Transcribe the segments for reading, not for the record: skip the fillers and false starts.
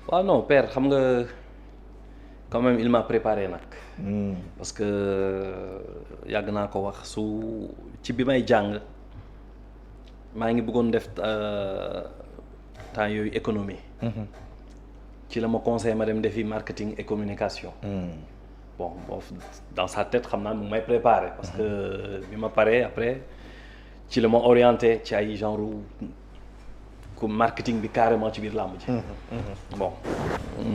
waaw non père xam nga quand même il m'a préparé nag. parce que yàgg naa ko wax su ci bi may jàng maa ngi bëggoon def temps yooyu économie. ci la ma conseillé ma dem defi marketing et communication. bon dans sa tête xam naa mu may préparé. parce que bi ma paree après ci la ma orienté ci ay genre comme marketing bi carrément ci biir làmb ji. bon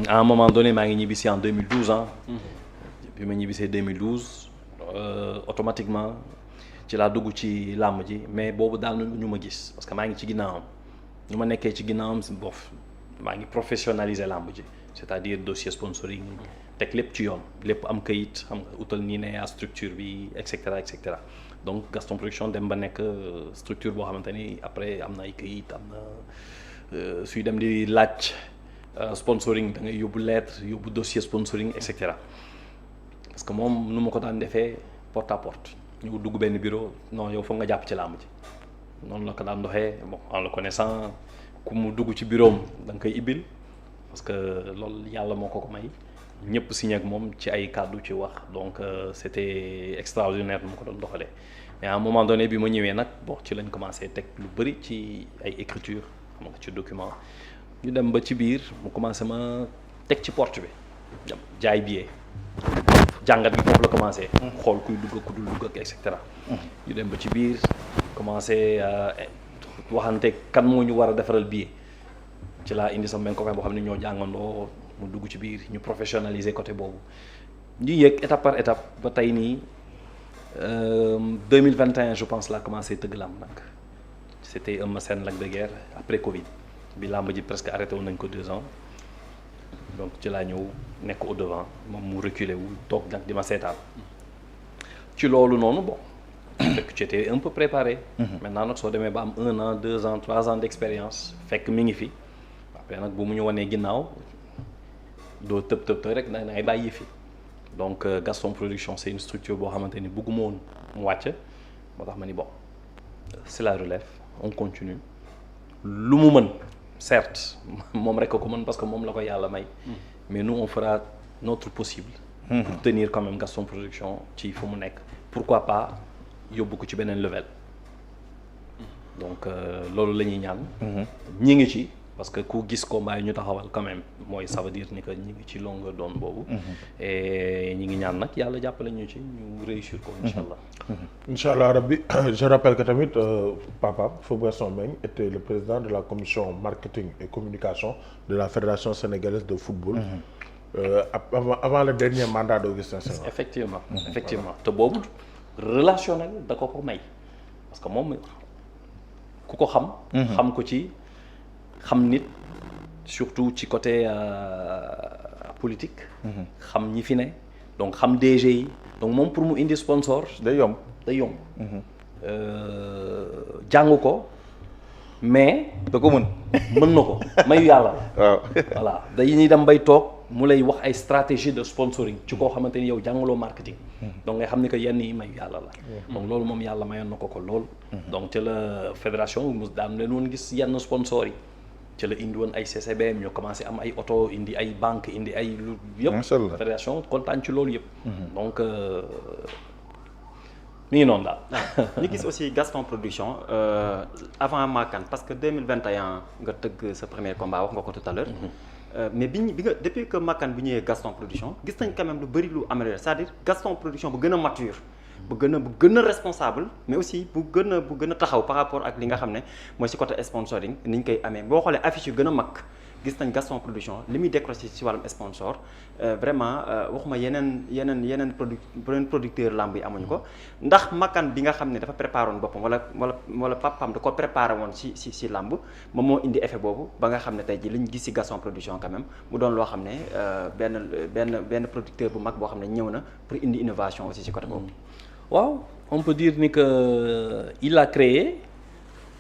à un moment donné maa ngi ñibbisi en 2012 ah. bi ma ñibbisee 2012 automatiquement ci laa dugg ci làmb ji mais boobu daal ñu ma gis parce que maa ngi ci ginnaawam ñu ma nekkee ci ginnaawam bof maa ngi professionnaliser làmb ji c'est-à-dire dossier sponsoring teg lépp ci yoon lépp am kayit xam nga utal nii ne à structure bi et cetera et cetera donc Gaston Production dem ba nekk structure boo xamante ni après am na ay kayit am na suy dem di laaj sponsoring da ngay yóbbu lettre yóbbu dossier sponsoring et cetera parce que moom nu ma ko daan defee porte à porte ñu dugg benn bureau non yow foog nga jàpp ci làmb ji noonu la ko daan doxee bon en le connaissant ku mu dugg ci bureau am da nga koy ibbil parce que loolu yàlla moo ko may ñëpp signé ak moom ci ay kàddu ci wax donc c'était extraordinaire nu ma ko doon doxalee mais à un moment donné bi ma ñëwee nag bon ci lañ commencé teg lu bëri ci ay écriture xam nga ci document ñu dem ba ci biir mu commencé ma teg ci porte bi jaay billet jàngat bi foofu la commencé. xool kuy dugg ku dul dugg ak et cetera. ñu dem ba ci biir commencé waxante kan moo ñu war a defaral billet ci laa indi sama benn copain boo xam ne ñoo jàngandoo mu dugg ci biir ñu professionnaliser côté boobu ñu yéeg étape par étape ba tey nii 2021 je pense laa commencé tëgg làmb nag c'était Eumeu Sène Lac de Guiers après Covid bi làmb ji presque arrêté woon nañ ko 2 ans. donc ci laa ñëw nekk au devant moom mu reculé wu toog nag di ma seetaan ci loolu noonu bon fekk tu étais un peu préparé. maintenant nag soo demee ba am 1 an 2 ans 3 ans d'expérience fekk mi ngi fi après nag bu mu ñu wanee ginnaaw doo tëb rek da ngay bàyyi fi donc Gaston Production c'est une structure boo xamante ni bëgguma woon mu wàcc moo tax ma ni bon c'est la relève on continue lu mu mën. certes moom rek ko mën parce que moom la ko yàlla may mais nous on fera notre possible pour tenir quand même Gaston Production ci fu mu nekk pourquoi pas yóbbu ko ci beneen level donc loolu la ñuy ñaan ñi ngi ci parce que ku gis combat yi ñu taxawal quand même mooy ça veut dire ni que ñi ngi ci longueur d'onde boobu et ñi ngi ñaan nag yàlla jàppale ñu ci ñu réussir ko incha allah Inch'Allah Rabbi, je rappelle que tamit papa Feu Gaston Mbengue était le président de la commission marketing et communication de la Fédération sénégalaise de football. Avant le dernier mandat d'Augustin Senghor. effectivement te boobu relationnel da ko may parce que moom ku ko xam. xam ko ci xam nit surtout ci côté politique. xam ñi fi ne donc xam DG yi. donc moom pour mu indi sponsor day yomb jàng ko mais da ko mën na ko mayu yàlla waaw voilà dañuy dem bay toog mu lay wax ay stratégie de sponsoring ci koo xamante ni yow jàngaloo marketing donc ngay xam ni que yenn yi mayu yàlla la donc loolu moom yàlla mayoon na ko lool donc ci la fédération mu daan leen woon gis yenn sponsors yi ci la indi woon ay CCBM ñoo commencé am ay oto indi ay banque indi ay lu yëpp fédération kontaan ci loolu yëpp donc mi ngi noonu daal ñu gis aussi Gaston Production avant Makan parce que 2021 nga tëgg sa premier combat wax nga ko tout à l'heure mais bi nga depuis que Makan bi ñëwee Gaston Production gis nañ quand même lu bëri lu amélioré c'est-à-dire Gaston Production bu gën a mature bu gën a responsable mais aussi bu gën a taxaw par rapport ak li nga xam ne mooy ci côté sponsoring ni ñu koy amee boo xoolee affiche yu gën a mag gis nañ Gaston Production li muy décroché ci wàllum sponsor vraiment waxuma yeneen producteur lamb yi amuñu ko ndax Makan bi nga xam ne dafa préparé woon boppam wala papam da ko préparé woon ci lamb moom moo indi effet boobu ba nga xam ne tey ji li ñu gis ci Gaston Production quand même mu doon loo xam ne benn producteur bu mag boo xam ne ñëw na pour indi innovation aussi ci côté boobu. waaw on peut dire ni que il a créé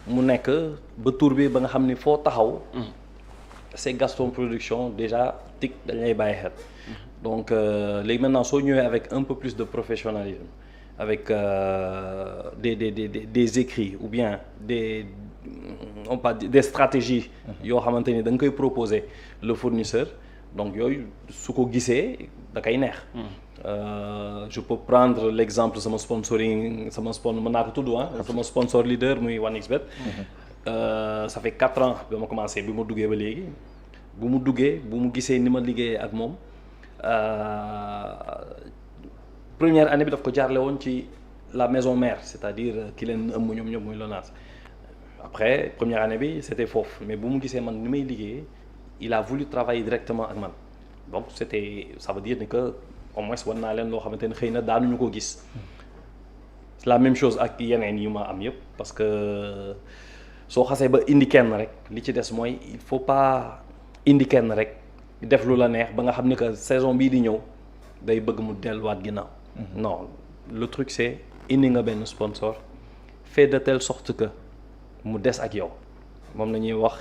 mu nekk ba tour bi ba nga xam ni foo taxaw c'est Gaston Production déjà tic dañ lay bàyyi xel donc léegi maintenant soo ñëwee avec un peu plus de professionnalisme avec des écrits ou bien on peut dire des stratégies yoo xamante ni da nga koy proposer le fournisseur donc yooyu su ko gisee da koy neex. Je peux prendre l'exemple sama sponsoring mën naa ko tudd sama sponsor leader muy 1xBet. Ça fait 4 ans ba ma commencé bi ma duggee ba léegi bu mu gisee ni ma liggéeyee ak moom première année bi daf ko jaarle woon ci la maison mère c'est-à-dire ki leen ëmb ñoom ñoom muy LONASE. Après première année bi c'était foofu mais bu mu gisee man ni may liggéeyee il a voulu travailler directement ak man donc ça veut dire ni que au moins war naa leen loo xamante ne xëy na daanuñu ko gis. C'est la même chose ak yeneen yi ma am yëpp parce que soo xasee ba indi kenn rek li ci des mooy il faut pas indi kenn rek def lu la neex ba nga xam ni que saison bii di ñëw day bëgg mu delluwaat ginnaaw. Non le truc c'est indi nga benn sponsor fait de telle sorte que mu des ak yow moom la ñuy wax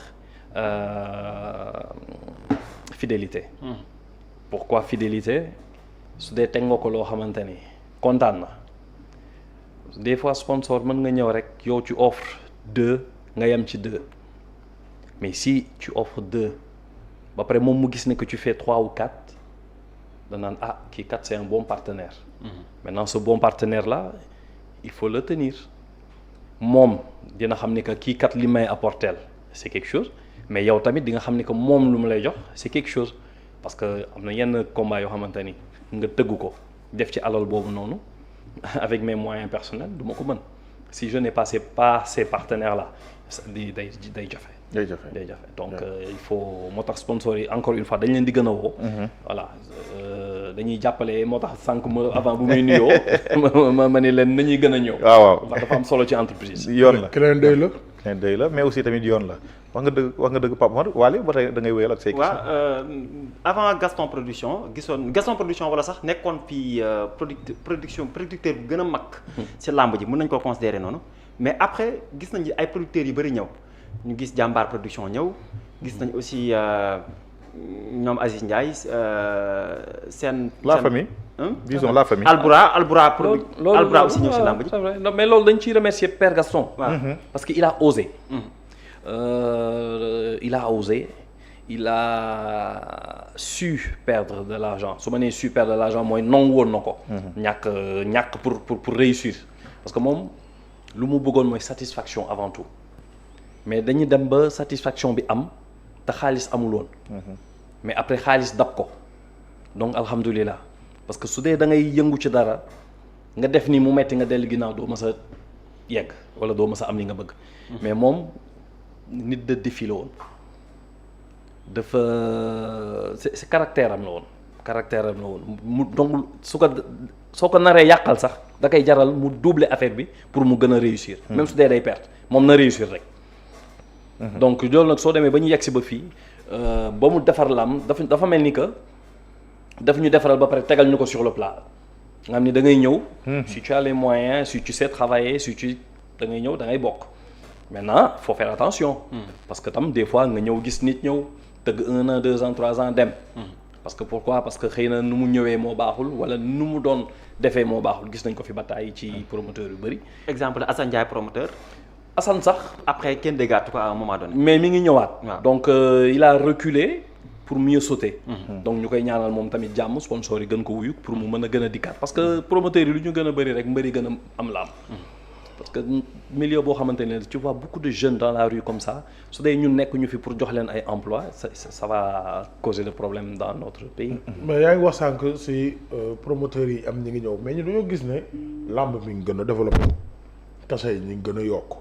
fidélité. Pourquoi fidélité su dee teg nga ko loo xamante ni kontaan na des fois sponsor mën nga ñëw rek yow tu offres 2 nga yem ci 2 mais si tu offres 2 ba pare moom mu gis ne que tu fais 3 ou 4 danaan kii 4 c'est un bon partenaire. Maintenant ce bon partenaire là il faut le tenir moom dina xam ni que kii kat li may apporter c'est quelque chose mais yow tamit di nga xam ni que moom lu mu lay jox c'est quelque chose parce que am na yenn combat yoo xamante ni nga tëgg ko def ci alal boobu noonu avec mes moyens personnels du ma ko mën si je n'ai pas ces partenaires là day jafe. Donc il faut moo tax sponsors yi encore une fois dañ leen di gën a woo. Voilà dañuy jàppale moo tax sànq ma avant bu muy nuyoo ma ne leen nañuy gën a ñëw. waaw dafa am solo ci entreprise. yoon la keneen day la mais aussi tamit yoon la wax nga dëgg Pape Mor Waly ba tey da ngay wéyal ak say questions. waaw avant Gaston Production wala sax nekkoon fii producteur bu gën a mag. ci làmb ji mën nañ koo considérer noonu mais après gis nañ ay producteurs yu bëri ñëw ñu gis Jàmbaar Production ñëw gis nañ aussi ñoom Aziz Ndiaye seen. la famille. disons la famille. Albura aussi ñëw ci làmb ji. c'est vrai non mais loolu dañ ciy remercier Père Gaston. Parce que il a osé. Il a su perdre de l'argent su ma nee su perdre de l'argent mooy nangu woon na ko. ñàkk pour réussir parce que moom lu mu bëggoon mooy satisfaction avant tout mais dañuy dem ba satisfaction bi am te xaalis amul woon. mais après xaalis dab ko donc alhamdulilah parce que su dee da ngay yëngu ci dara nga def ni mu metti nga dellu ginnaaw doo mës a yegg wala doo mës a am li nga bëgg. mais moom nit de défi la woon dafa c'est caractère am la woon mu donc soo ko naree yàqal sax da koy jaral mu doubler affaire bi pour mu gën a réussir. même su dee day perte moom na réussir rek. donc loolu nag soo demee ba ñu yegg si ba fii ba mu defar lam dafa mel ni que daf ñu defaral ba pare tegal ñu ko sur le plat nga xam ni da ngay ñëw. si tu as les moyens si tu sais travailler da ngay ñëw da ngay bokk. Maintenant faut faire attention. Parce que tam des fois nga ñëw gis nit ñëw tëgg 1 an 2 ans 3 ans dem. parce que pourquoi parce que xëy na nu mu ñëwee moo baaxul wala nu mu doon defee moo baaxul gis nañ ko fi bataay ci promoteur yu bëri. exemple Assane Ndiaye promoteur. Assane sax. après kenn déggaatu ko à un moment donné. mais mi ngi ñëwaat. donc il a reculé pour mieux sauter. donc ñu koy ñaanal moom tamit jàmm sponsor yi gën ko wuyu pour mu mën a gën a dikkaat parce que promoteurs yi lu ñu gën a bëri rek mbëri gën a am laam. parce que milieu boo xamante ne tu vois beaucoup de jeunes dans la rue comme ça su dee ñun nekk ñu fi pour jox leen ay emploi ça va causer des problèmes dans notre pays. mais yaa ngi wax sànq si promoteurs yi am ñi ngi ñëw mais ñu dañoo gis ne làmb mi ngi gën a développé tasa yi ñu ngi gën a yokk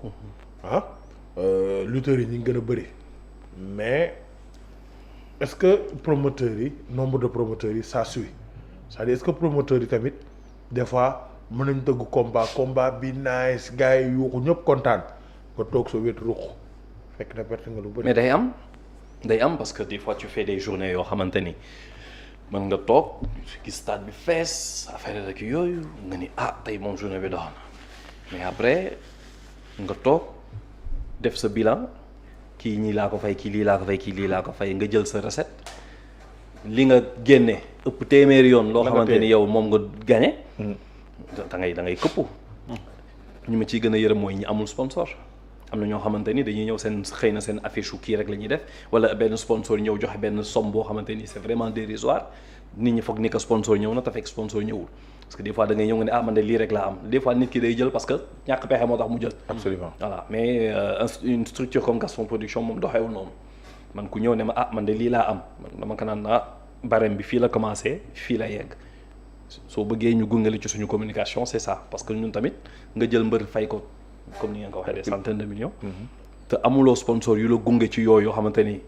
lutteurs yi ñu ngi gën a bëri mais est-ce que promoteurs yi nombre de promoteurs yi ça suit c'est-à-dire est-ce que promoteurs yi tamit des fois. mën nañ tëgg combat bi nice gars yi yuuxu ñëpp kontaan nga toog sa wet ruux fekk na perte nga lu bëri. mais day am parce que des fois tu fais des journées yoo xamante ni mën nga toog gis stade bi fees affaire rek yooyu nga ni tey moom journée bi dox na mais après nga toog def sa bilan kii ñii laa ko fay kii lii laa ko fay kii lii laa ko fay nga jël sa recette li nga génne ëpp téeméeri yoon. loo xamante ni yow moom nga gagné. da ngay këpp ñu ma ciy gën a yërëm mooy ñi amul sponsor am na ñoo xamante ni dañuy ñëw seen xëy na seen affiche u kii rek la ñuy def wala benn sponsor ñëw joxe benn somme boo xamante ni c'est vraiment dérisoire nit ñi foog ni que sponsor ñëw na te fekk sponsor ñëwul parce que des fois da ngay ñëw nga ne man de lii rek laa am des fois nit ki day jël parce que ñàkk pexe moo tax mu jël. absolument voilà mais une structure comme Gaston Production moom doxewul noonu man ku ñëw ne ma man de lii laa am dama ko naan barème bi fii la commencé fii la yegg soo bëggee ñu gunge ci suñu communication c'est ça parce que ñun tamit nga jël mbër fay ko comme ni ngeen ko waxee des centaines de millions. te amuloo sponsor yu la gunge ci yooyu yoo xamante ni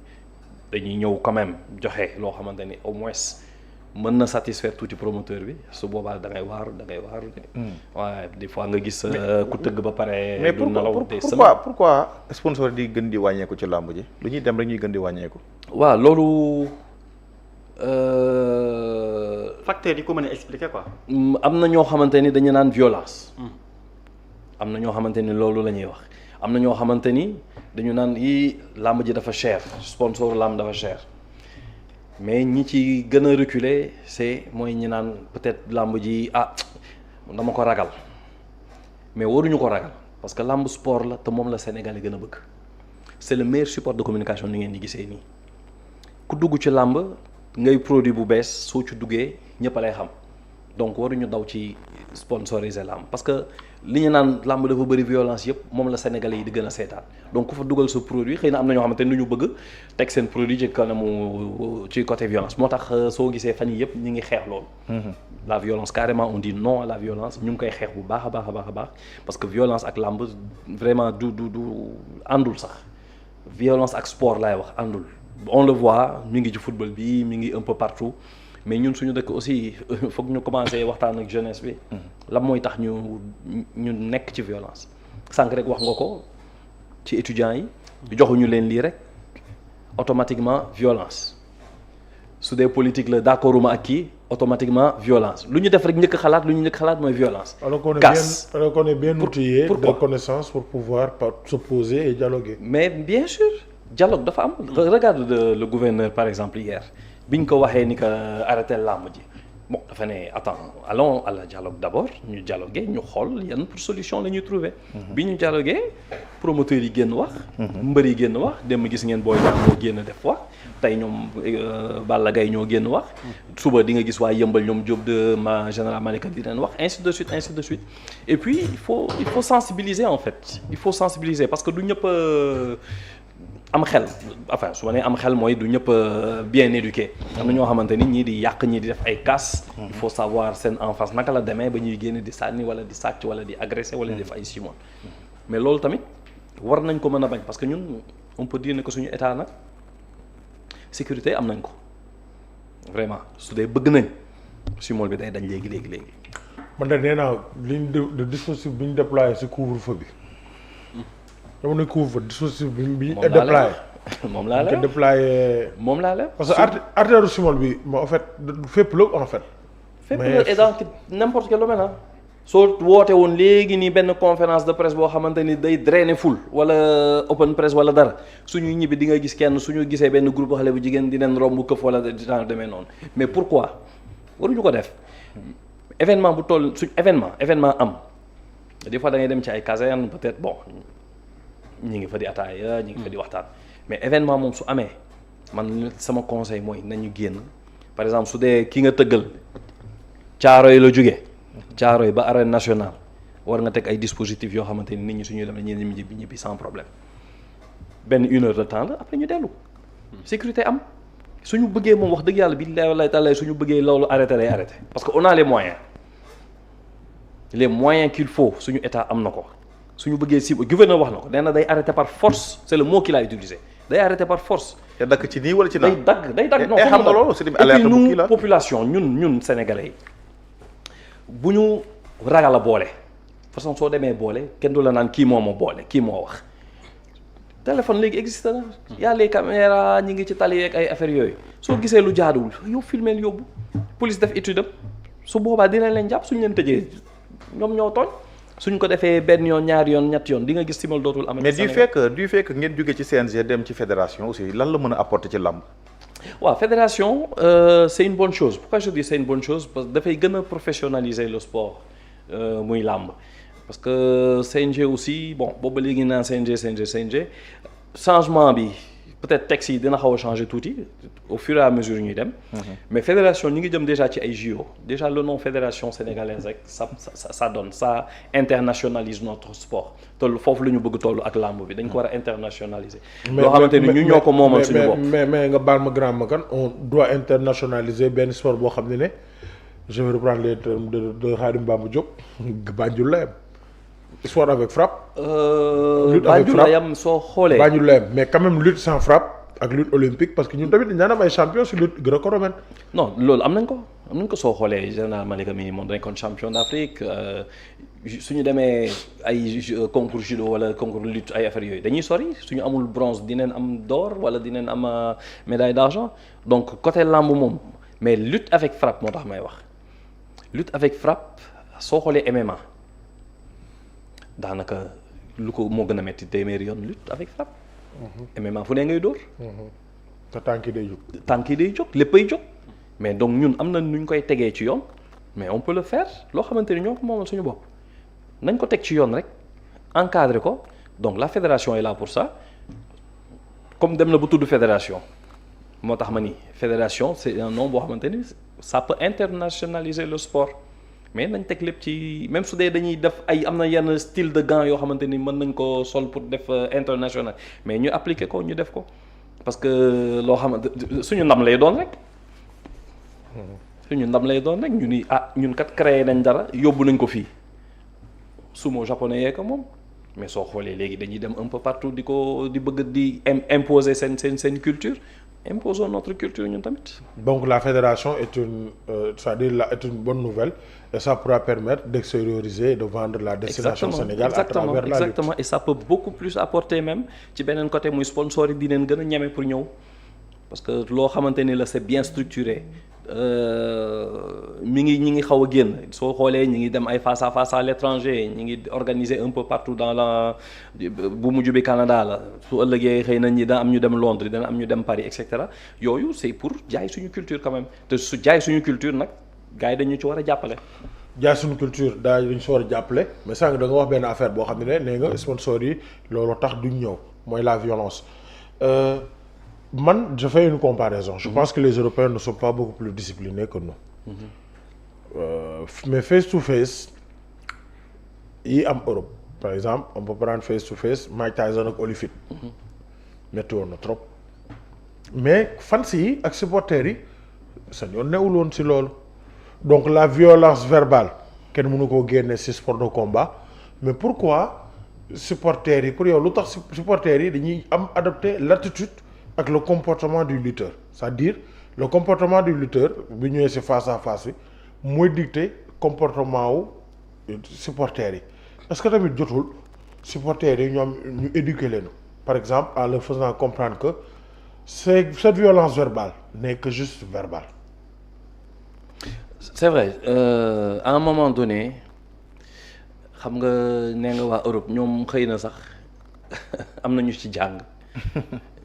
dañuy ñëw quand même joxe loo xamante ni au moins mën na satisfaire tuuti promoteur bi su boobaa da ngay waaru waaye des fois nga gis ku tëgg ba pare. mais du nelaw des semaines pourquoi sponsor di gën di wàññeeku ci làmb ji lu ñuy dem rek ñuy gën di wàññeeku. waaw loolu. facteurs yi ko mën a expliquer quoi. am na ñoo xamante ni dañu naan violence. am na ñoo xamante ni loolu la ñuy wax am na ñoo xamante ni dañu naan yii làmb ji dafa cher sponsor làmb dafa cher mais ñi ci gën a reculer c'est mooy ñi naan peut-être làmb ji dama ko ragal mais waruñu ko ragal parce que làmb sport la te moom la Sénégal yi gën a bëgg c'est le meilleur support de communication ni ngeen di gisee nii ku dugg ci làmb ngay produit bu bees soo ci duggee ñëpp a lay xam donc waruñu daw ci sponsoriser làmb parce que li ñu naan làmb dafa bëri violence yëpp moom la Sénégalais yi di gën a seetaan donc ku fa dugal sa produit xëy na am na ñoo xamante ni ñu bëgg teg seen produit ci kanamu ci côté violence moo tax soo gisee fan yii yëpp ñu ngi xeex loolu. la violence carrément on dit non à la violence ñu ngi koy xeex bu baax a baax parce que violence ak làmb vraiment du àndul sax violence ak sport laay wax àndul on le voit mi ngi ci football bi mi ngi un peu partout. mais ñun suñu dëkk aussi foog ñu commencer waxtaan ak jeunesse bi. lan mooy tax ñu nekk ci violence. sànq rek wax nga ko ci étudiants yi. joxuñu leen lii rek automatiquement violence su dee politique la d'accorduma ak kii automatiquement violence lu ñu def rek njëkk xalaat mooy violence. casse alors qu'on est bien outillé de connaissances pour pouvoir se poser et dialoguer. mais bien sûr dialogue dafa am. regarde le gouverneur par exemple hier. biñ ko waxee ni que arrêté làmb ji bon dafa ne allons à la dialogue d'abord ñu dialoguer ñu xool yan pour solution la ñuy trouver. bi ñu dialoguer promoteurs yi génn wax. mbër yi génn wax dem gis ngeen Boy Niang moo génn def wax tey ñoom Balla Gaye ñoo génn wax. suba di nga gis waa Yëmbal ñoom Diop de ma général Malika di leen wax ainsi de suite et puis il faut sensibiliser en fait il faut sensibiliser parce que du ñëpp am xel enfin su ma nee am xel mooy du ñëpp bien éduqué. am na ñoo xamante ni ñii di yàq ñii di def ay casse. il faut savoir seen enfance naka la demee ba ñuy génn di sànni wala di sàcc wala di agressé wala di def ay simon mais loolu tamit war nañ ko mën a bañ parce que ñun on peut dire que suñu état nag sécurité am nañ ko vraiment su dee bëgg nañ simon bi day dañ léegi. man de nee naa ligne de dispositif bi ñu déployé ci couvre-feu bi. dama ne couvre-feu dispositif bi déployé. moom laa la parce que artère simol bi en fait fépp la en fait. fépp la et dans n'importe quel domaine soo woote woon léegi nii benn conférence de presse boo xamante ni day drainer foule wala open presse wala dara suñuy ñibbi di nga gis kenn suñu gisee benn groupe xale bu jigéen di leen romb këf wala dina demee noonu mais pourquoi waruñu ko def événement bu toll suñ événement am des fois da ngay dem ci ay caserne peut-être bon. ñi ngi fa di ataaya ñi ngi fa di waxtaan mais événement moom su amee man sama conseil mooy nañu génn par exemple su dee ki nga tëggal Caaroy la jóge Caaroy ba arène nationale war nga teg ay dispositifs yoo xamante ni nit ñi suñuy dem dañuy ñibbi sans problème benn 1 heure de temps la après ñu dellu sécurité am suñu bëggee moom wax dëgg yàlla bi lay tàllay suñu bëggee loolu arrêté lay arrêté parce que on a les moyens qu'il faut suñu état am na ko suñu bëggee si gouverneur wax na ko nee na day arrêter par force c'est le mot qu'il a utilisé day arrêter par force. te dakk ci nii wala ci naa. day dagg non xam nga loolu c'est alerte bu kii la population ñun sénégalais yi bu ñu ragal a boole façon soo demee boole kenn du la naan kii moo ma boole kii moo wax téléphone léegi existe na y a les caméras ñi ngi ci tali yeeg ay affaires yooyu soo gisee lu jaaduwul yow filmeel yóbbu police def étude am su boobaa dinañ leen jàpp suñu leen tëjee ñoom ñoo tooñ. suñ ko defee benn yoon ñaari yoon ñetti yoon di nga gis simal dootul am. mais du fait que ngeen jóge ci CNG dem ci fédération aussi lan la mën a apporter ci làmb. waaw fédération c'est une bonne chose pourquoi je dis c'est une bonne chose parce que dafay gën a professionnaliser le sport muy làmb parce que CNG aussi bon boobu léegi naan CNG changement bi peut-être texte yi dina xaw a changer tuuti au fur et à mesure ñuy dem. mais fédération ñu ngi jëm déjà ci ay JO déjà le nom fédération sénégalaise rek ça donne ça internationalise notre sport toll foofu la ñu bëgg toll ak làmb bi dañ ko war a internationaliser. loo xamante ni ñu ñoo ko moomal suñu bopp. mais nga baal ma grand Makan on doit internationaliser benn sport boo xam ne je vais reprendre les termes de Khadim Bamba Diop Banjul la yem sport avec frappe. lutte avec frappe Banjul la yem soo xoolee. Banjul la yem mais quand même lutte sans frappe ak lutte olympique parce que ñun tamit dañu daan am ay champion sur lutte gréco-romaine. non loolu am nañ ko soo xoolee général Malika mi moom dañ kon champion d'Afrique suñu demee ay concours judo wala concours lutte ay affaires yooyu dañuy sori suñu amul bronze dinañ am d'or wala dinañ am médaille d'argent donc côté lamb moom mais lutte avec frappe moo tax may wax lutte avec frappe soo xoolee MMA daanaka lu ko moo gën a metti téeméeri yoon lutte avec frappe. MMA fu ne ngay dóor. te tànk yi day jóg. tànk yi day jóg léppay jóg mais donc ñun am na nu ñu koy tegee ci yoon mais on peut le faire loo xamante ni ñoo ko moomal suñu bopp nañ ko teg ci yoon rek encadrer ko donc la fédération est là pour ça comme dem na bu tudd fédération moo tax ma ni fédération c'est un nom boo xamante ni ça peut internationaliser le sport mais nañ teg lépp ci même su dee dañuy def ay am na yenn style de gants yoo xamante ni mën nañ ko sol pour def international mais ñu appliquer ko ñu def ko parce que loo xamante suñu ndam lay doon rek ñu ni ñun kat créé nañ dara yóbbu nañ ko fii sumo japonais yee ko moom mais soo xoolee léegi dañuy dem un peu partout di bëgg di imposer seen culture imposons notre culture ñun tamit. donc la fédération est est une bonne nouvelle et ça pourra permettre d'extérioriser et de vendre la destination Sénégal à travers la lutte. Exactement et ça peut beaucoup plus apporter même ci beneen côté muy sponsor yi di leen gën a ñeme pour ñëw parce que loo xamante ni la c'est bien structuré ñi ngi xaw a génn soo xoolee ñi ngi dem ay face à face à l'étranger ñi ngi organiser un peu partout dans bu mujj bi Canada la su ëllëgee xëy na ñi dana am ñu dem Londres dana am ñu dem Paris et cetera yooyu c'est pour jaay suñu culture quand même te su jaay suñu culture nag gars yi dañu ci war a jàppale. jaay suñu culture dañu ci war a jàppale mais sànq da nga wax benn affaire boo xam ne nee nga sponsors yi loolu tax duñ ñëw mooy la violence. Je fais une comparaison. Je pense que les Européens ne sont pas beaucoup plus disciplinés que nous. Mais face to face yi am Europe par exemple on peut prendre face to face Mike Tyson ak Holyfield. métti woon na trop. mais fans yi ak supporters yi seen yoon newul woon ci loolu. donc la violence verbale kenn mënu koo génne ci sport de combat mais pourquoi supporters yi pour yow lu tax supporters yi dañuy am adopter l'attitude ak le comportement du lutteur c'est-à-dire le comportement du lutteur bi ñëwee ci face à face bi mooy dicter comportement wu supporters yi est-ce que tamit jotul supporters yi ñoom ñu éduquer leen par exemple en leur faisant comprendre que cette violence verbale n'est que juste verbale. C'est vrai à un moment donné xam nga nee nga waa Europe ñoom xëy na sax am na ñu ci jàng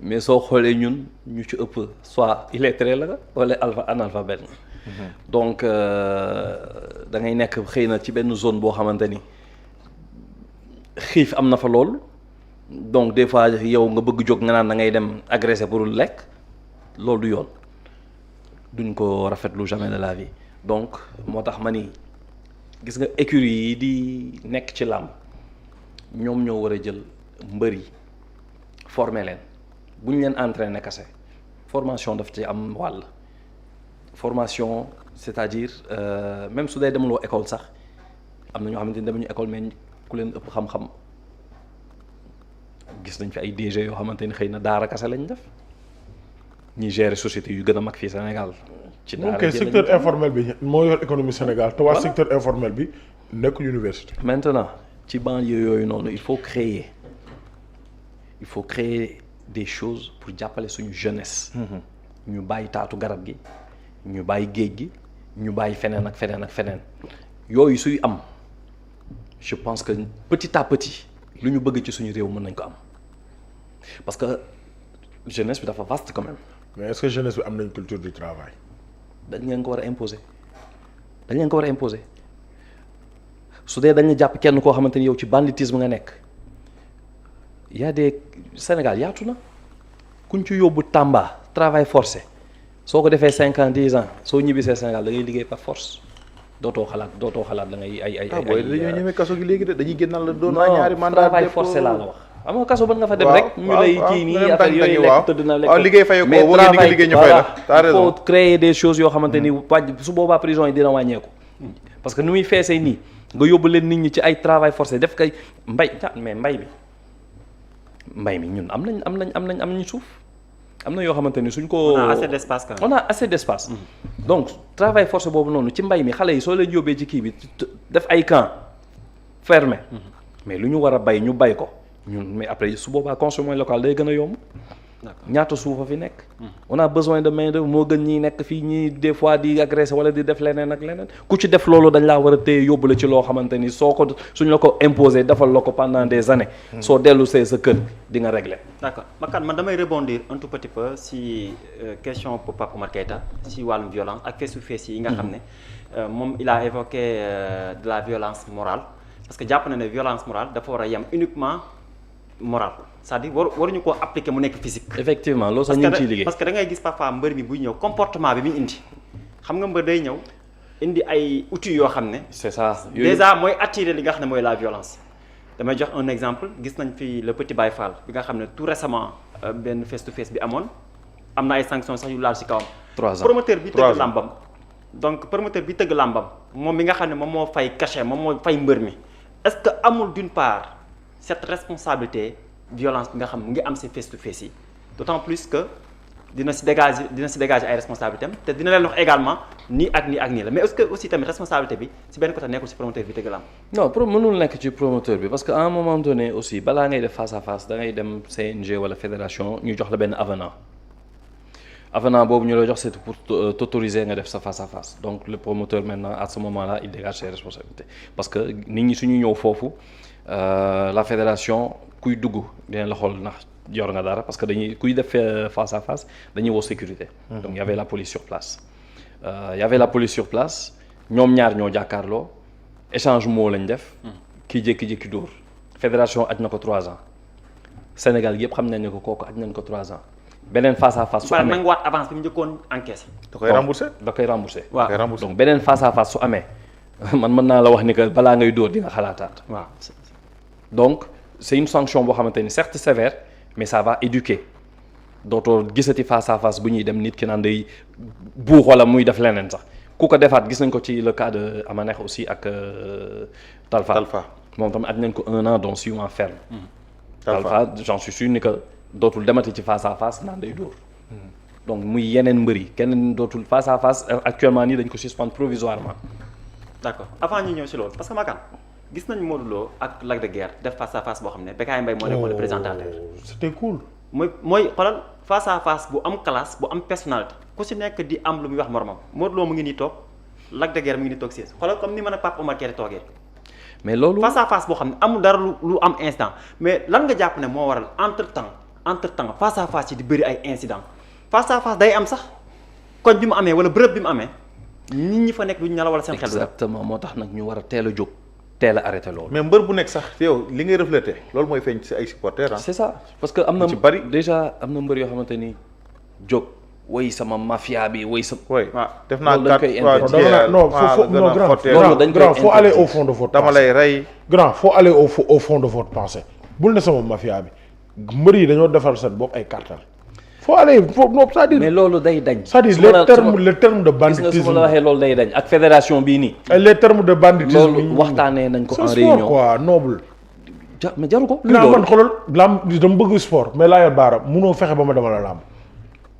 mais soo xoolee ñun ñu ci ëpp soit illettré la wala analphabète donc da ngay nekk xëy na ci benn zone boo xamante ni xiif am na fa lool donc des fois yow nga bëgg jóg nga naan da ngay dem agresser pour lekk loolu du yoon duñ ko rafetlu jamais de la vie donc moo tax ma ni gis nga écurie yi di nekk ci làmb ñoom ñoo war a jël mbër yi former leen bu ñu leen entraîner kase formation daf ci am wàll formation c'est-à-dire même su dee demuloo école sax am na ñoo xamante ni demuñu école mais ku leen ëpp xam-xam gis nañ fi ay DG yoo xamante ni xëy na daara kase lañ def ñi gérer société yu gën a mag fii Sénégal. ci daara ok secteur informel bi moo yor économie Sénégal te waa secteur informel bi nekk université. maintenant ci banlieue yooyu noonu il faut créer des choses pour jàppale suñu jeunesse. ñu bàyyi taatu garab gi ñu bàyyi géej gi ñu bàyyi feneen ak feneen ak feneen yooyu suy am je pense que petit à petit lu ñu bëgg ci suñu réew mën nañ ko am parce que jeunesse bi dafa vaste quand même. mais est-ce que jeunesse bi am nañ culture du travail. dañ leen ko war a imposer su dee dañu jàpp kenn koo xamante ni yow ci banditisme nga nekk y a des Sénégal yaatu na kuñ ci yóbbu Tamba travail forcé soo ko defee 5 ans 10 ans soo ñibbisee Sénégal da ngay liggéey par force dootoo xalaat da ngay ay booy dañoo ñemee kaso gi léegi de dañuy génnal la doon naa non ñaari mandat travail forcé laa la wax xam nga kaso ba nga fa dem rek ñu lay kii nii affaire yooyu lekk tëdd na lekk waaw liggéey fay ko mais boo ngeen di liggéey ñu fay la t'as il raison faut créer des choses yoo xamante ni wàññi su boobaa prison yi dina wàññeeku parce que nu muy feesee nii nga yóbbu leen nit ñi ci ay travail forcé def kay mais mbay mi ñun am nañ suuf am na yoo xamante ni suñ ko on a assez d'espace quand même. on a assez d'espace donc travail forcé boobu noonu ci mbay mi xale yi soo leen yóbbee ci kii bi def ay camp fermé mais lu ñu war a bay ñu bay ko ñun mais après su boobaa consommation locale day gën a yomb ñaata suufa fi nekk on a besoin de main d'œuvre moo gën ñi nekk fii ñii des fois di agresser wala di def leneen ak leneen ku ci def loolu dañ laa war a téye yóbbu la ci loo xamante ni suñ la ko imposer defal la ko pendant des années soo dellu see sa kër di nga régler d'accord Makan man damay rebondir un tout petit peu si question pour Pape Oumar Keïta si wàllum violence ak face to face yi nga xam ne moom il a évoqué de la violence morale parce que jàpp na ne violence morale dafa war a yem uniquement morale c'est-à-dire waruñu koo appliquer mu nekk physique. effectivement loolu sax ñu ngi ciy liggéey parce que da ngay gis parfois mbër mi buy ñëw comportement bi muy indi xam nga mbër day ñëw indi ay outils yoo xam ne. c'est ça déjà mooy attirer li nga xam ne mooy la violence. damay jox un exemple gis nañ fi le petit Baye Fall bi nga xam ne tout récemment benn face to face bi amoon am na ay sanctions sax yu laal ci kawam. 3 ans promoteur bi tëgg làmbam. donc promoteur bi tëgg làmbam moom mi nga xam ne moom moo fay cachet moom moo fay mbër mi est-ce que amul d'une part cette responsabilité. violence bi nga xam mu ngi am ci face to face yi d'autant plus que dina ci dégager ay responsabilités am te dina leen wax également nii ak nii la mais est-ce que aussi tamit responsabilité bi ci benn côté nekkul ci promoteur bi tëgg la am. mënul nekk ci promoteur bi parce que à un moment donné aussi balaa ngay def face à face da ngay dem CNG wala fédération ñu jox la benn avenant boobu ñu la jox c'est pour t'autoriser nga def sa face à face donc le promoteur maintenant à ce moment-là il dégage ses responsabilités parce que nit ñi suñu ñëw foofu la fédération. kuy dugg dinañ la xool ndax yor nga dara parce que kuy def face à face dañuy woo sécurité. donc y avait la police sur place. ñoom ñaar ñoo jàkkaarloo échange moo lañ def. kii jékki-jékki dóor. fédération aj na ko 3 ans Sénégal yëpp xam nañ ne ko kooku aj nañ ko 3 ans beneen face à face. su amee nanguwaat avance bi mu njëkkoon encaissé. da koy remboursé. waaw donc beneen face à face su amee man mën naa la wax ni que balaa ngay dóor di nga xalaataat. waaw donc. c'est une sanction boo xamante ni certes sévère mais ça va éduquer dootoo gisati face à face bu ñuy dem nit ki naan day buux wala muy def leneen sax ku ko defaat gis nañ ko ci le cas de Amanex aussi ak Talfa moom tamit aj nañ ko 1 an donc 6 mois ferme. Talfa j'en suis sûr ni que dootul demati ci face à face naan day dóor. donc muy yeneen mbër yi kenn dootul face à face actuellement nii dañ ko suspendre provisoirement. d'accord avant ñu ñëw ci loolu parce que Makan gis nañ Modou Lo ak Lac de Guiers def face à face boo xam ne Bécaye Mbaye moo nekkoon le présentateur. c'était cool. mooy xoolal face à face bu am classe bu am personnalité ku ci nekk di am lu muy wax moromam Modou Lo mu ngi nii toog Lac de Guiers mu ngi nii toog si xoolal comme ni mën a Pape Oumar Keïta toogee. mais loolu face à face boo xam ne amul dara lu am instant mais lan nga jàpp ne moo waral entre temps face à face yi di bëri ay incident face à face day am sax koñ bi mu amee wala bërëb bi mu amee nit ñi fa nekk duñ ñala wala seen xel. exactement moo tax nag ñu war a teel a jóg. teel a arrêté loolu. mais mbër bu nekk sax yow li ngay refléter loolu mooy feeñ ci ay supporters c'est ça parce que am na ci bari déjà am na mbër yoo xamante ni jóg woy sama mafia bi woy sa. oui def naa loolu dañ koy grand faut aller au fond de votre dama lay rey. grand faut aller au fond de votre pensée bul ne sama mafia bi mbër yi dañoo defar seen bopp ay cartel faut aller c'est-à-dire mais loolu day dañ. c'est-à-dire les termes de banditisme gis nga su ma la waxee loolu day dañ ak fédération bii nii. les termes de banditisme loolu waxtaanee nañ ko en réunion quoi noble. mais jaru ko. luy man xoolal lamb dama bëgg sport mais laa yor baara munoo fexe ba ma demal la lamb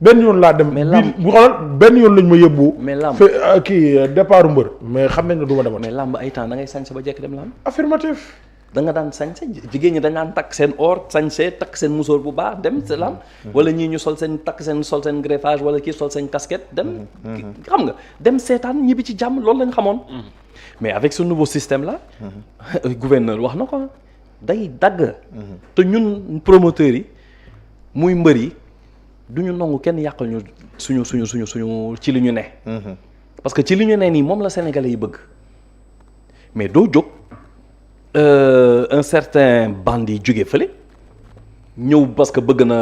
benn yoon laa dem. mais lamb bu xoolal benn yoon lañ ma yóbbu. mais lamb kii départ mbër mais xam nañ ne du ma demal. mais lamb ay temps da ngay sañse ba jekk dem lamb. affirmatif. da nga daan sañse jigéen ñi dañ daan takk seen or sañse takk seen musóor bu baax dem sa lamb wala ñii ñu sol seen greffage wala kii sol seen casquette dem xam nga dem seetaan ñibbi ci jàmm loolu lañ xamoon mais avec ce nouveau système là gouverneur wax na ko day dagg te ñun promoteurs yi muy mbër yi du ñu nangu kenn yàqal ñu suñu ci li ñu ne parce que ci li ñu ne nii moom la sénégalais yi bëgg mais doo jóg un certain bandit jóge fële ñëw parce que bëgg na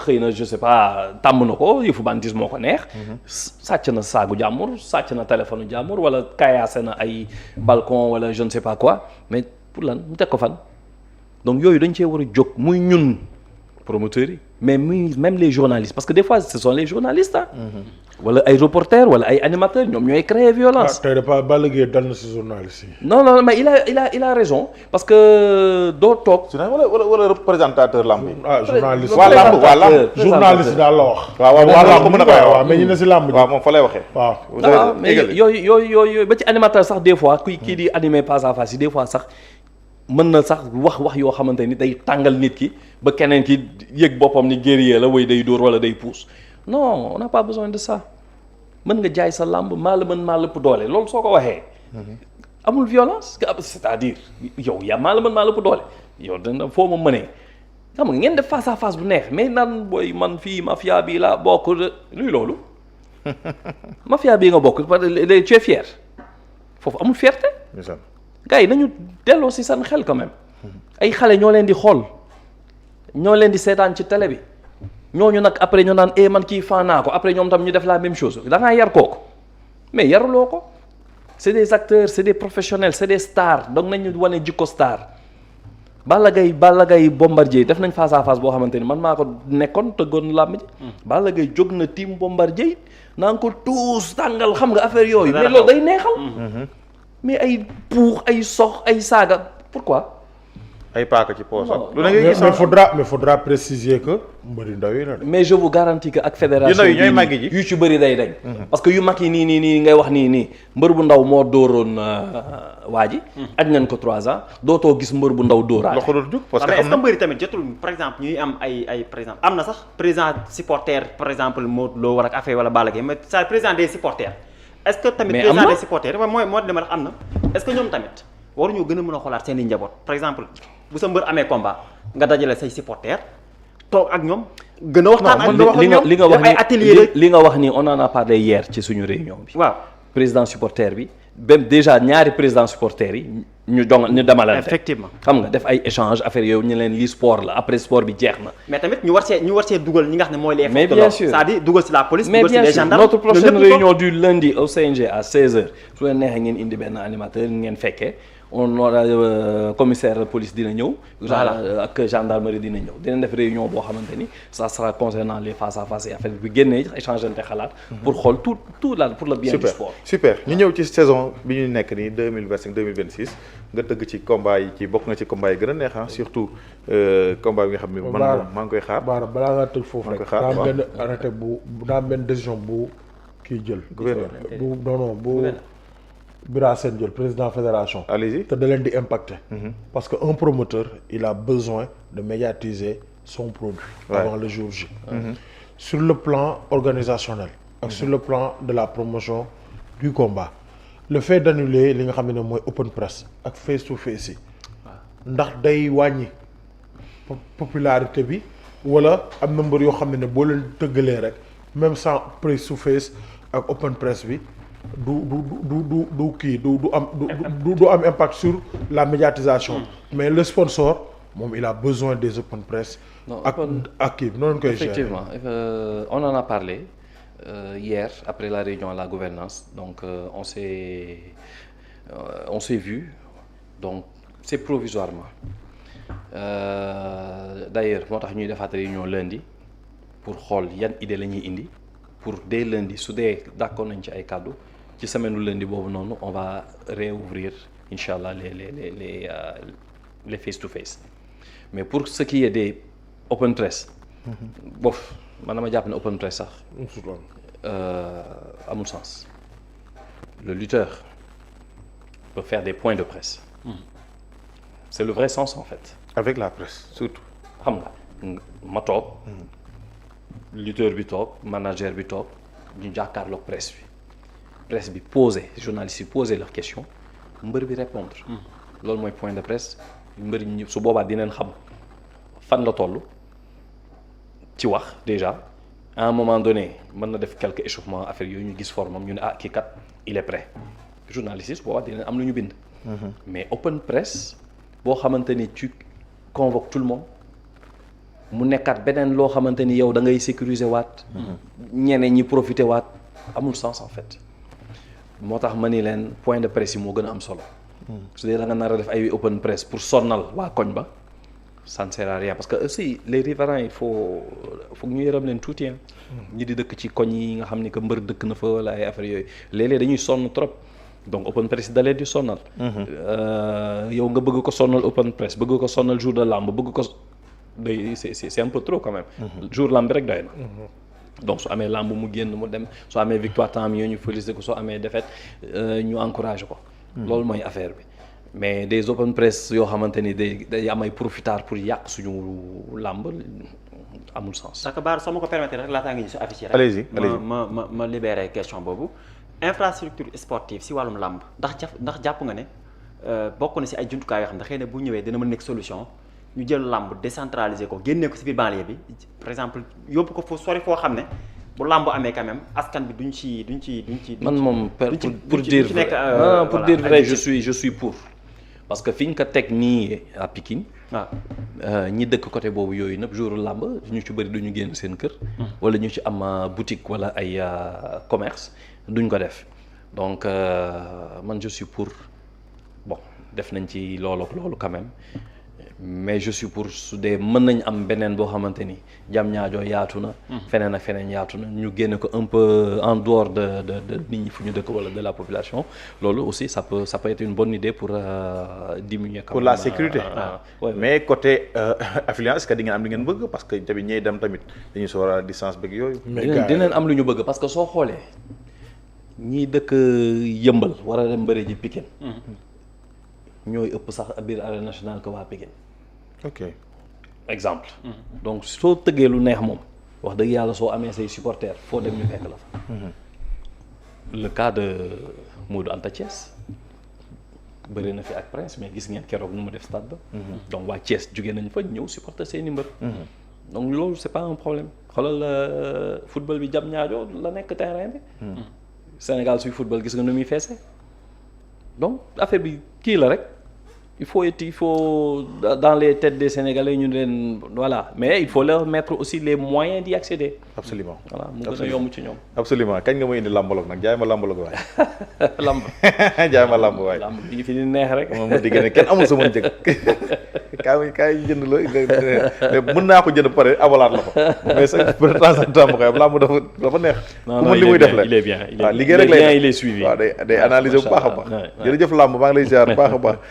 xëy na je sais pas tàmm na ko yëfu bandis moo ko neex. sàcc na saagu jàmbur sàcc na téléphone jàmbur wala kaayaase na ay balcon wala je ne sais pas quoi mais pour lan mu teg ko fan. donc yooyu dañ cee war a jóg muy ñun promoteurs yi mais muy même les journalistes parce que des fois ce sont les journalistes ah. wala ay reporters wala ay animateurs ñoom ñooy créer violence. tey dafa Balla Gaye dal na si journalistes yi. non non mais il a raison parce que doo toog. wala représentateur lamb yi. journaliste waa lamb journaliste daal la wax. waaw ko mën a koy waaw mais ñu ne si lamb ji. waaw moom fa lay waxee. waaw mais yooyu ba ci animateur sax des fois kii di animer face à face yi des fois sax mën na sax wax yoo xamante ni day tàngal nit ki ba keneen ki yëg boppam ni guerrier la way day dóor wala day puus non on n'a pas besoin de ça mën nga jaay sa lamb maa la mën maa lëpp doole loolu soo ko waxee. amul violence c'est-à-dire yow yaa maa la mën maa lëpp doole yow dana foo ma mënee xam nga ngeen def face à face bu neex mais nan booy man fii mafia bii laa bokk luy loolu mafia bii nga bokk parce que tu es fier foofu amul fierté. gars yi nañu delloo si seen xel quand même ay xale ñoo leen di xool ñoo leen di seetaan ci télé bi ñooñu nag après ñu naan man kii faa naa ko après ñoom tam ñu def la même chose da ngaa yar kooku mais yaruloo ko c'est des acteurs c'est des professionnels c'est des stars donc nañu wane jikko star Balla Gaye Bombardier def nañ face à face boo xamante ni man maa ko nekkoon tëggoon làmb ji Balla Gaye jóg na team Bombardier naa ko tuus tàngal xam nga affaire yooyu mais loolu day neexal mais ay puux ay sox ay saaga pourquoi. ay paaka ci poos ak lu ne mais faudra préciser que mbëri ndaw yi la de. mais je vous garantis que ak fédération yu ñooy màgg ji yu ci bëri day dañ. parce que yu mag yi nii ngay wax nii mbër bu ndaw moo dóoroon waa ji. aj nañ ko 3 ans dootoo gis mbër bu ndaw dóoraat. loxo doon jug parce que est-ce que mbëri tamit jotul par exemple ñuy am ay par exemple am na sax président supporter par exemple Modou Lo wala ak affaire wala Balla Gaye mais ça président des supporters. est-ce que tamit président des supporters mooy dama wax am na est-ce que ñoom tamit waruñu gën a mën a xoolaat seen i njaboot par exemple bu sa mbër amee combat nga dajale say supporters toog ak ñoom gën a waxtaan ak ñoom li nga wax ay atelier li nga wax ni on en a parlé hier ci suñu réunion bi waaw président supporter bi même déjà ñaari président supporters yi ñu demalante effectivement xam nga def ay échange affaire yooyu ñu leen lii sport la après sport bi jeex na mais tamit ñu war see dugal ñi nga xam ne mooy les mais bien sûr c'est-à-dire dugal si la police mais dugal si les gendarmes notre prochaine réunion du lundi au CNG à 16h su leen neexee ngeen indi benn animateur ngeen fekkee on aura commissaire de police dina ñëw. voilà ak gendarmerie dina ñëw dinañ def réunion boo xamante ni ça sera concernant les face à face et affaire bi génnee échangeante xalaat. pour xool tout la pour le bien du sport. super ñu ñëw ci saison bi ñu nekk nii 2025 2026 nga tëgg ci combat yi ci bokk nga ci combat yi gën a neex surtout combat bi nga xam ne man maa ngi koy xaar. balaa ngaa tëj foofu rek daa am benn arrêté daa am benn décision bu kii jël. gouverneur bu Bira Sène jël président fédération. allez-y te da leen di impacter. parce que un promoteur il a besoin de médiatiser son produit. avant le jour J. sur le plan organisationnel. ak sur le plan de la promotion du combat. le fait d'annuler li nga xam ne mooy open press ak face to face yi. ndax day wàññi popularité bi wala am na mbër yoo xam ne boo leen tëggalee rek même sans face to face ak open press bi. du am impact sur la médiatisation. mais le sponsor moom il a besoin des open press. ak kii noonu koy gérer. effectivement on en a parlé hier après la réunion à la gouvernance donc on s'est vu donc c'est provisoirement d'ailleurs moo tax ñuy defaat réunion lundi pour xool yan idée la ñuy indi pour dès lundi su dee d'accord nañ ci ay kàddu. ci semaine lu lundi boobu noonu on va réouvrir incha allah les face to face mais pour ce qui est des open press. bof man dama jàpp ne open press sax. amul sens. le lutteur peut faire des points de presse. c'est le vrai sens en fait. avec la presse surtout. xam nga ma toog. lutteur bi toog manager bi toog ñu jàkkaarloog presse bi. presse bi poser journalistes yi poser leurs questions mbër bi répondre loolu mooy point de presse mbër ñi su boobaa dinañ xam fan la toll ci wax déjà à un moment donné mën na def quelques échauffements affaires yooyu ñu gis formam ñu ne kii kat il est prêt journalistes yi su boobaa dinañ am lu ñu bind mais open press boo xamante ni tu convoques tout le monde mu nekkaat beneen loo xamante ni yow da ngay sécuriser waat. ñeneen ñi profiter waat amul sens en fait. moo tax ma ni leen point de presse yi moo gën a am solo. su dee da nga nar a def ay open press pour sonnal waa koñ ba ça ne sert à rien parce que aussi les riverains il faut ñu yërëm leen tuuti ñi di dëkk ci koñ yi nga xam ni que mbër dëkk na fa wala ay affaires yooyu léeg-léeg dañuy sonn trop donc open press da leen di sonnal. yow nga bëgg ko sonnal open press bëgg ko sonnal jour de lamb bëgg ko day c'est un peu trop quand même. jour lamb bi rek doy na. donc su amee lamb mu génn mu dem soo amee victoire temps ñu félicité ko soo amee défaite ñu encouragé ko. loolu mooy affaire bi mais des open press yoo xamante ni day am ay profiteurs pour yàq suñu lamb amul sens. parce que Bara soo ma ko permettre rek laataa ngi ñu si affiché rek. allez-y ma libéré question boobu. infrastructure sportive si wàllum lamb ndax jàpp nga ne bokk na si ay jumtukaay yoo xam ne xëy na bu ñëwee dina mën nekk solution. ñu jël lamb décentraliser ko génnee ko ci biir banlieue bi par exemple yóbbu ko fu sori foo xam ne bu lamb amee quand même askan bi duñ ci. man moom pour dire vrai je suis pour parce que fi ñu ko teg nii à Pikine. waaw ñi dëkk côté boobu yooyu nëpp jour lamb ñu ci bëri duñu génn seen kër. wala ñu ci am boutique wala ay commerce duñ ko def donc man je suis pour bon def nañ ci loolu quand même. mais je suis pour su dee mën nañ am beneen boo xamante ni Diamniadio yaatu na. feneen ak feneen yaatu na ñu génne ko un peu en dehors de nit ñi fu ñu dëkk wala de la population loolu aussi ça peut être une bonne idée pour diminuer. pour la sécurité. mais côté affluence est-ce que di ngeen am li ngeen bëgg parce que tamit ñiy dem tamit dañuy sóoraale distance beeg yooyu. dinañ am lu ñu bëgg parce que soo xoolee ñiy dëkk yëmbal war a dem bëri ji Pikine. ñooy ëpp sax biir arène nationale que waa Pikine. ok exemple. donc soo tëggee lu neex moom wax dëgg yàlla soo amee say supporters foo dem ñu fekk la fa. le cas de Modou Anta Thiès bëri na fi ak Prince mais gis ngeen keroog nu mu def stade ba. donc waa Thiès jógee nañ fa ñëw supporter seeni mbër. donc loolu c'est pas un problème xoolal football bi Diamniadio la nekk terrain bi. Sénégal suy football gis nga nu muy feese. donc affaire bi kii la rek il faut dans les têtes des Sénégalais ñu leen voilà mais il faut leur mettre aussi les moyens d'y accéder. absolument voilà mu gën a yomb ci ñoom. absolument kañ nga ma indi lambaloog nag jaay ma lambaloog waay. lamb jaay ma lamb waay. lamb bi fi di neex rek. moom ma digg ne kenn amul sama njëg. kaay jënd la mën naa ko jënd ba pare abalaat la ko mais sa de temps en temps ma koy lamb dafa neex. non li muy def la il est bien waaw liggéey rek lay il est suivi. waaw day analyser bu baax a baax. jërëjëf lamb maa ngi lay ziar bu baax a baax.